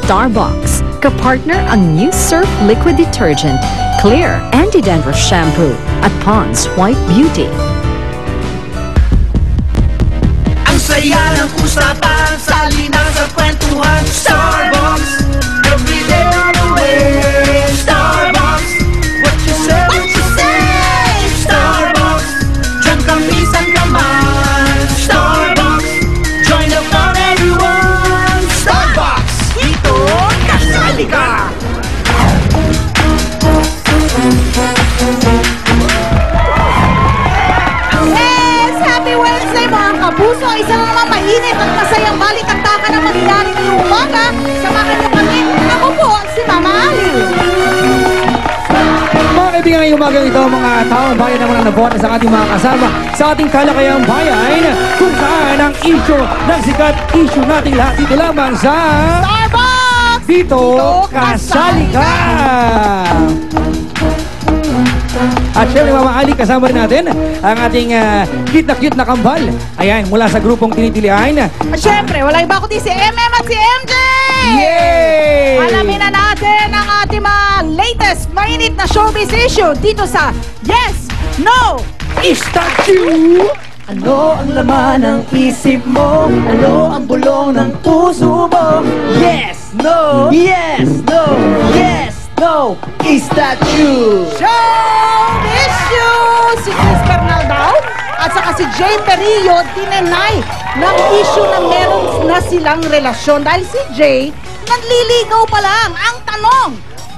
Starbucks. Kapartner ang new Surf Liquid Detergent, Clear Anti-Dandruff Shampoo at Pond's White Beauty. Ang saya ng usapan, salina sa kwentuhan. Starbucks, everyday on the way. Starbucks, what you say, what you say. Starbucks, dyan kami san ka man. Starbucks, join the fun everyone. Starbucks, dito kasali ka. Yes! Happy Wednesday mga kapuso! Isa na naman mainit at masayang balik-taktakan na mangyayari ngayong umaga. Samahan niyo kami. Ako po, si Mama Ali. Mga kaibigan, ngayong umagang ito, mga taong bayan naman ang nabuhat sa ating mga kasama sa ating Talakayang Bayan, kung saan ang issue ng sikat issue nating lahat dito lamang sa Starbucks! Dito Kasali Ka! At syempre, Mama Ali, kasama rin natin ang ating cute na kambal. Ayan, mula sa grupong tinitilian. At syempre, wala iba kundi si MM at si MJ! Yay! Alamin na natin ang ating mga latest mainit na showbiz issue dito sa Yes! No! Statue! Ano ang laman ng isip mo? Ano ang bulong ng puso mo? Yes! No! Yes! No! Yes! No! Is that you? Show issue! Si Chris Bernal daw at saka si Jay Perillo tinenay ng issue na meron na silang relasyon dahil si Jay nagliligaw pa lang. Ang tanong,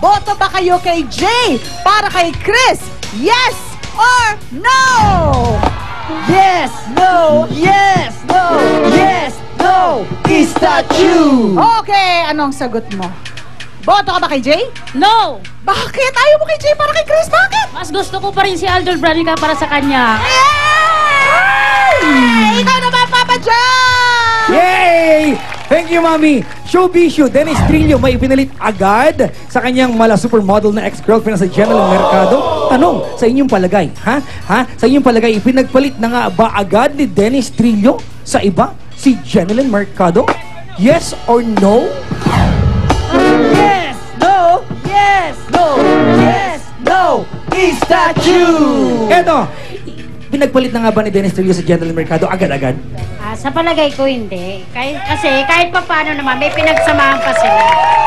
boto ba kayo kay Jay para kay Chris? Yes or no? Yes! No! Yes! No! Yes! No! Is that you? Okay, anong sagot mo? Boto ka ba kay Jay? No! Bakit? Ayaw mo kay Jay para kay Chris? Bakit? Mas gusto ko pa rin si Aldol Branica para sa kanya. Yay! Ikaw naman, Papa John! Yay! Thank you, Mami. Showbisyo, Dennis Trillo may ipinalit agad sa kanyang mala supermodel na ex-girlfriend sa General Mercado. Tanong, sa inyong palagay, ha? Sa inyong palagay, ipinagpalit na nga ba agad ni Dennis Trillo sa iba, si General Mercado? Yes or no? Yes! No! Yes! No! Yes! No! Is that you? Eto, pinagpalit na nga ba ni Dennis Trillo sa General Mercado agad-agad? Sa palagay ko hindi. Kahit pa paano naman, may pinagsamahan pa sila.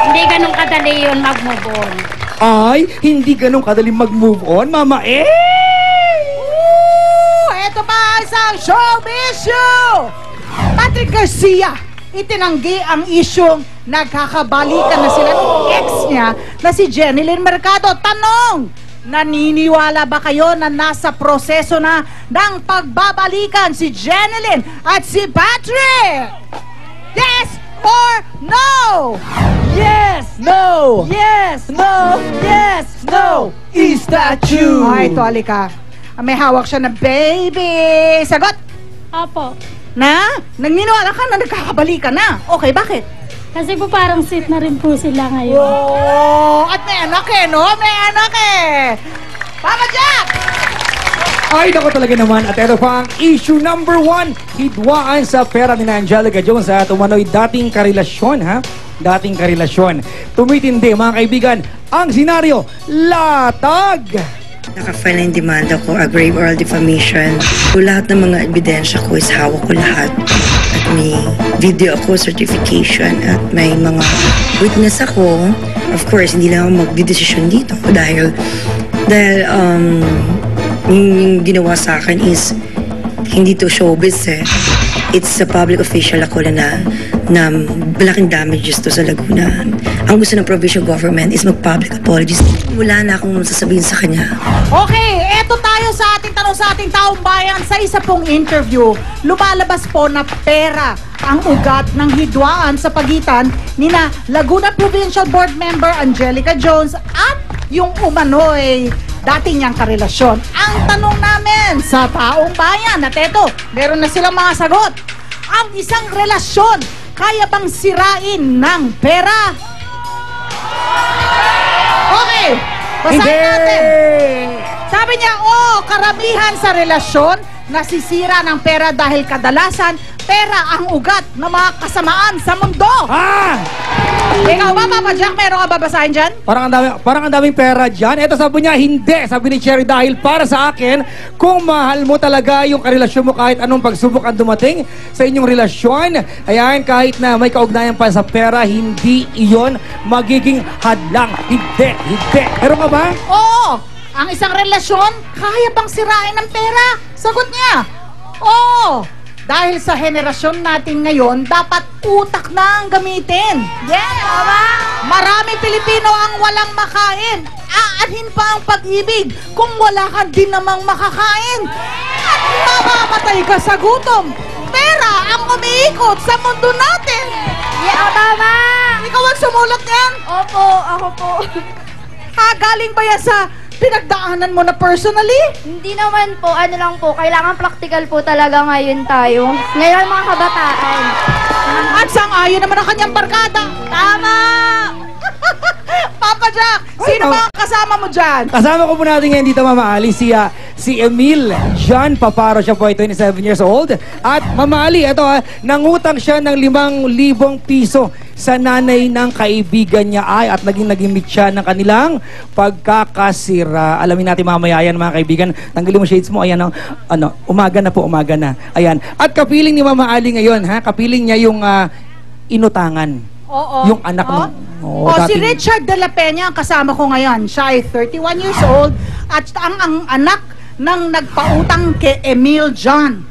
Hindi ganun kadali yun mag-move on. Ay, hindi ganun kadali mag-move on, Mama eh! Ito pa isang showbiz issue! Patrick Garcia, itinanggi ang isyong nagkakabalikan na sila ng ex niya na si Jenilyn Mercado. Tanong, naniniwala ba kayo na nasa proseso na ng pagbabalikan si Jenilyn at si Patrick? Yes or no? Yes! No! Yes! No! Yes! No! Is that you? Ay, tuwali ka. May hawak siya na baby. Sagot! Opo. Na? Naniniwala ka na nagkakabalikan na? Okay, bakit? Kasi po parang sweet na rin po sila ngayon. Oh, at may anak eh, no? May anak eh. Papa Jack! Ay, naku talaga naman. At ito pa ang issue number 1. Hidwaan sa pera ni Angelica Jones at umano'y dating karelasyon, ha? Dating karelasyon. Tumitindi, mga kaibigan, ang senaryo, latag! Naka-file ng demanda ko, grave oral defamation. So, lahat ng mga ebidensya ko is hawak ko lahat. At may video ako, certification, at may mga witness ako. Of course, hindi lang ako magdidesisyon dito dahil yung ginawa sa akin is hindi to showbiz eh. It's a public official ako na malaking damages to sa Laguna. Ang gusto ng provincial government is mag-public apologies. Wala na akong sasabihin sa kanya. Okay, eto tayo sa ating tanong sa ating taong bayan. Sa isa pong interview, lumalabas po na pera ang ugat ng hidwaan sa pagitan ni na Laguna Provincial Board Member Angelica Jones at yung umano'y dati niyang karelasyon. Ang tanong namin sa taong bayan, at eto, meron na silang mga sagot. Ang isang relasyon, kaya bang sirain ng pera? Okay, basahin natin. Sabi niya, karamihan sa relasyon nasisira ng pera dahil kadalasan pera ang ugat ng mga kasamaan sa mundo. Ah! Ikaw ba, Papa Jack, meron ka babasahin dyan? Parang ang daming pera dyan. Ito sabi niya, hindi. Sabi ni Cherry, dahil para sa akin, kung mahal mo talaga yung karelasyon mo kahit anong pagsubok ang dumating sa inyong relasyon, ayan, kahit na may kaugnayan pa sa pera, hindi iyon magiging hadlang. Hindi. Meron ka ba? Oo! Ang isang relasyon, kaya bang sirain ng pera? Sagot niya, oo! Dahil sa henerasyon natin ngayon, dapat utak na ang gamitin. Yeah! Marami Pilipino ang walang makain. Aanhin pa ang pag-ibig kung wala ka din namang makakain. At mamamatay ka sa gutom. Pera ang umiikot sa mundo natin. Yeah, tama! Ikaw ang sumulat yan? Opo, ako po. Galing ba yan sa pinagdaanan mo na personally? Hindi naman po, ano lang po, kailangan practical po talaga ngayon tayo. Ngayon mga kabataan. At sang-ayon naman ang kanyang barkada. Tama! Papa Jack, sino ba ang kasama mo dyan? Kasama ko po natin ngayon dito, Mama Ali, si Emil John Paparo. Siya po ay 27 years old. At Mama Ali, ito nangutang siya ng 5,000 piso sa nanay ng kaibigan niya at naging siya ng kanilang pagkakasira. Alamin natin mamaya yan, mga kaibigan. Tanggalin mo shades mo. Ayan, umaga na po, umaga na. Ayan. At kapiling ni Mama Ali ngayon, kapiling niya yung inutangan. Oo. Yung anak mo. Si Richard de la Peña ang kasama ko ngayon. Siya ay 31 years old at ang anak ng nagpautang kay Emil John.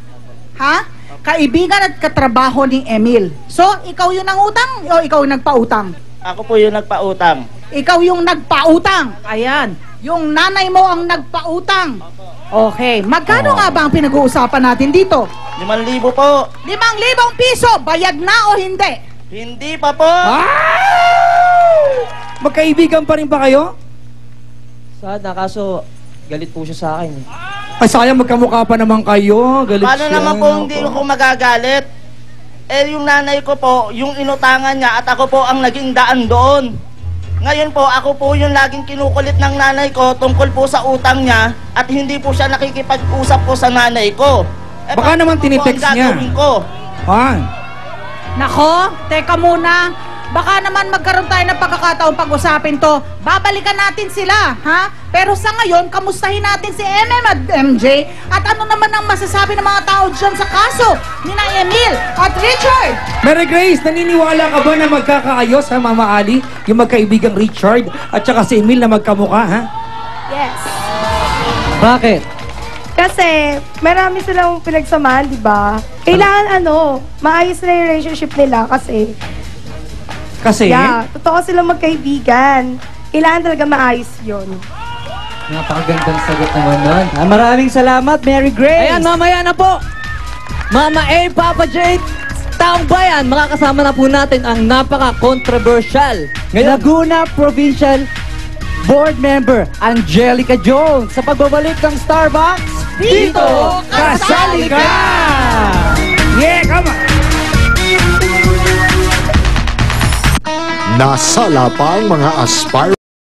Kaibigan at katrabaho ni Emil. So, ikaw yung nangutang o ikaw yung nagpautang? Ako po yung nagpautang. Ikaw yung nagpautang. Ayan. Yung nanay mo ang nagpautang. Okay. Magkano nga ba ang pinag-uusapan natin dito? 5,000 po. 5,000 piso. Bayad na o hindi? Hindi pa po. Magkaibigan pa rin ba kayo? Sana, kaso galit po siya sa akin. Ay, sayang magkamukha pa naman kayo. Galit Paano siya. naman po hindi ko magagalit? Yung nanay ko po, yung inutangan niya at ako po ang naging daan doon. Ngayon po, ako po yung laging kinukulit ng nanay ko tungkol po sa utang niya at hindi po siya nakikipag-usap po sa nanay ko. Baka naman tinitext niya. Ko? Nako, teka muna. Baka naman magkaroon tayo ng pagkakataon pag-usapin to. Babalikan natin sila, Pero sa ngayon, kamustahin natin si MM at MJ. At ano naman ang masasabi ng mga tao dyan sa kaso ni na Emil at Richard? Mary Grace, naniniwala ka ba na magkakaayos, Mama Ali? Yung magkaibigang Richard at saka si Emil na magkamukha, Yes. Bakit? Kasi marami silang pinagsamahan, di ba? Kailangan maayos na yung relationship nila kasi totoo silang magkaibigan. Kailangan talaga maayos yun. Napakagandang sagot naman nun. Maraming salamat, Mary Grace. Ayan, mamaya na po. Mama A, Papa J, Taong Bayan, makakasama na po natin ang napaka-controversial Laguna Provincial Board Member Angelica Jones sa pagbabalik ng Starbucks. Dito, kasali ka! Yeah, come on! Nasala pa ang mga aspire